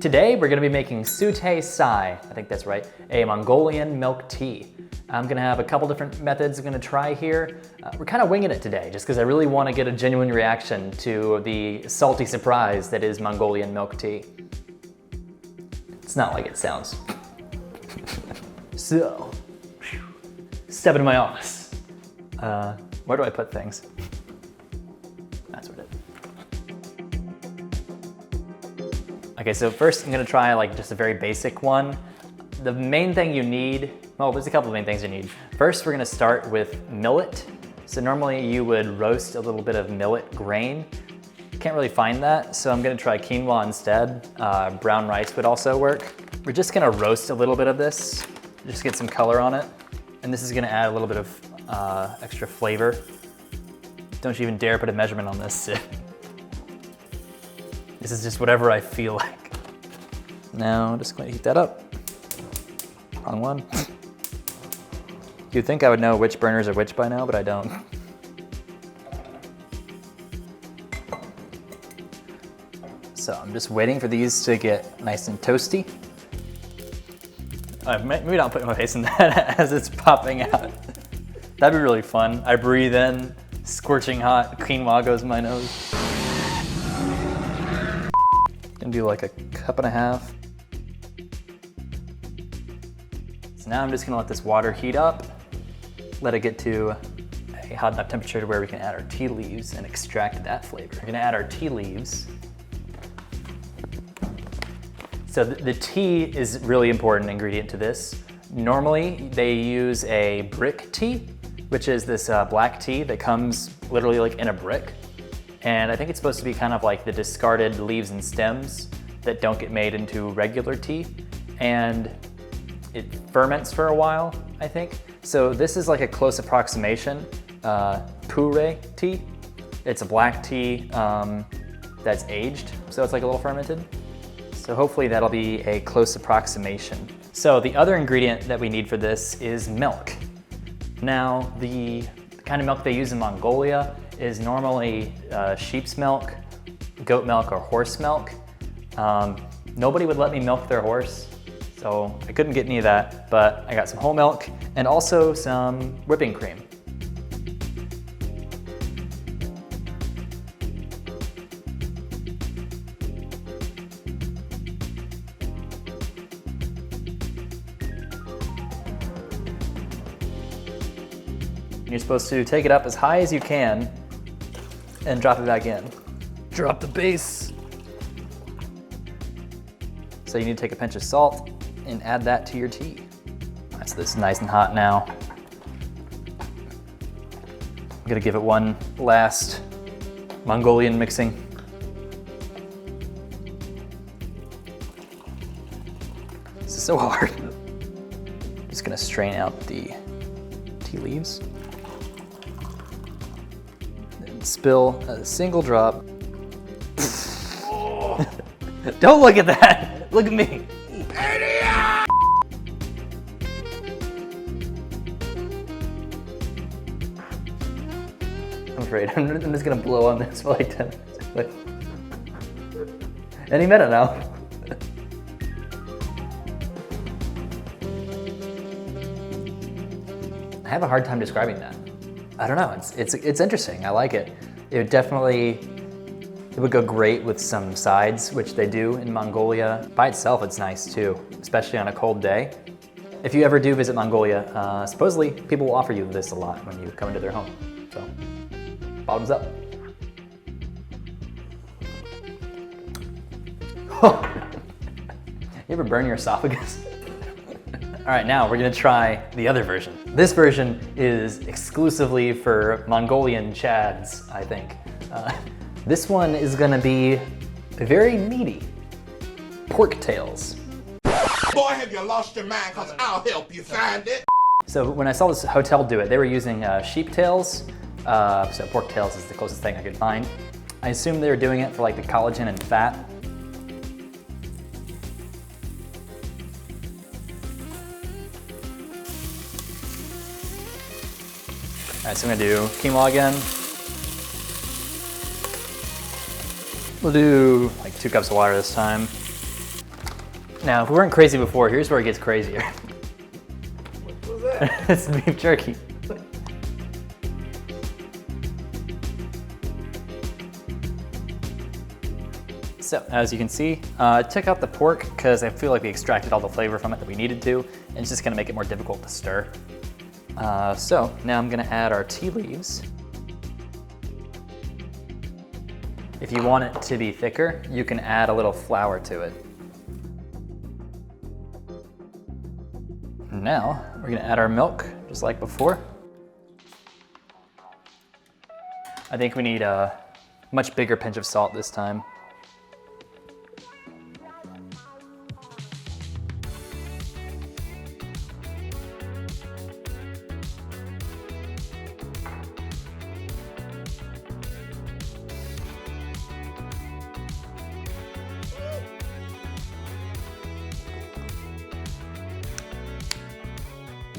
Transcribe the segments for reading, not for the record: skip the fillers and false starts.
Today we're gonna be making Suutei Tsai, I think that's right, a Mongolian milk tea. I'm gonna have a couple different methods I'm gonna try here. We're kind of winging it today just because I really want to get a genuine reaction to the salty surprise that is Mongolian milk tea. It's not like it sounds. So, step into my office. Where do I put things? That's where it is. Okay, so first I'm gonna try like just a very basic one. The main thing you need, well, there's a couple of main things you need. First, we're gonna start with millet. So normally you would roast a little bit of millet grain. Can't really find that, so I'm gonna try quinoa instead. Brown rice would also work. We're just gonna roast a little bit of this, just get some color on it. And this is gonna add a little bit of extra flavor. Don't you even dare put a measurement on this. This is just whatever I feel like. Now, I'm just going to heat that up. Wrong one. You'd think I would know which burners are which by now, but I don't. So I'm just waiting for these to get nice and toasty. Maybe not put my face in that as it's popping out. That'd be really fun. I breathe in, scorching hot quinoa goes in my nose. Gonna do like a cup and a half. So now I'm just gonna let this water heat up, let it get to a hot enough temperature to where we can add our tea leaves and extract that flavor. We're gonna add our tea leaves. So the tea is really important ingredient to this. Normally they use a brick tea, which is this black tea that comes literally like in a brick. And I think it's supposed to be kind of like the discarded leaves and stems that don't get made into regular tea. And it ferments for a while, I think. So this is like a close approximation, pu-erh tea. It's a black tea that's aged, so it's like a little fermented. So hopefully that'll be a close approximation. So the other ingredient that we need for this is milk. Now, the kind of milk they use in Mongolia is normally sheep's milk, goat milk, or horse milk. Nobody would let me milk their horse, so I couldn't get any of that, but I got some whole milk and also some whipping cream. And you're supposed to take it up as high as you can and drop it back in. Drop the base. So you need to take a pinch of salt and add that to your tea. That's this nice and hot now. I'm gonna give it one last Mongolian mixing. This is so hard. I'm just gonna strain out the tea leaves. Spill a single drop. Don't look at that. Look at me. Idiot! I'm afraid. I'm just gonna blow on this for like 10 minutes. Any minute now. I have a hard time describing that. I don't know, it's interesting, I like it. It would go great with some sides, which they do in Mongolia. By itself, it's nice too, especially on a cold day. If you ever do visit Mongolia, supposedly people will offer you this a lot when you come into their home. So, bottoms up. You ever burn your esophagus? All right, now we're gonna try the other version. This version is exclusively for Mongolian chads, I think. This one is gonna be very meaty. Pork tails. Boy, have you lost your mind, cause I'll help you find it. So when I saw this hotel do it, they were using sheep tails. So pork tails is the closest thing I could find. I assume they were doing it for like the collagen and fat. All right, so I'm gonna do quinoa again. We'll do like 2 cups of water this time. Now, if we weren't crazy before, here's where it gets crazier. What was that? It's beef jerky. So, as you can see, took out the pork because I feel like we extracted all the flavor from it that we needed to, and it's just gonna make it more difficult to stir. So, now I'm gonna add our tea leaves. If you want it to be thicker, you can add a little flour to it. Now, we're gonna add our milk, just like before. I think we need a much bigger pinch of salt this time.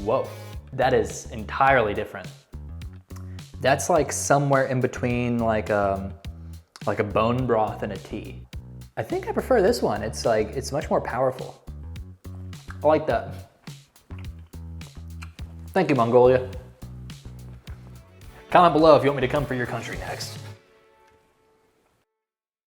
Whoa, that is entirely different. That's like somewhere in between like a bone broth and a tea. I think I prefer this one. It's much more powerful. I like that. Thank you, Mongolia. Comment below if you want me to come for your country next.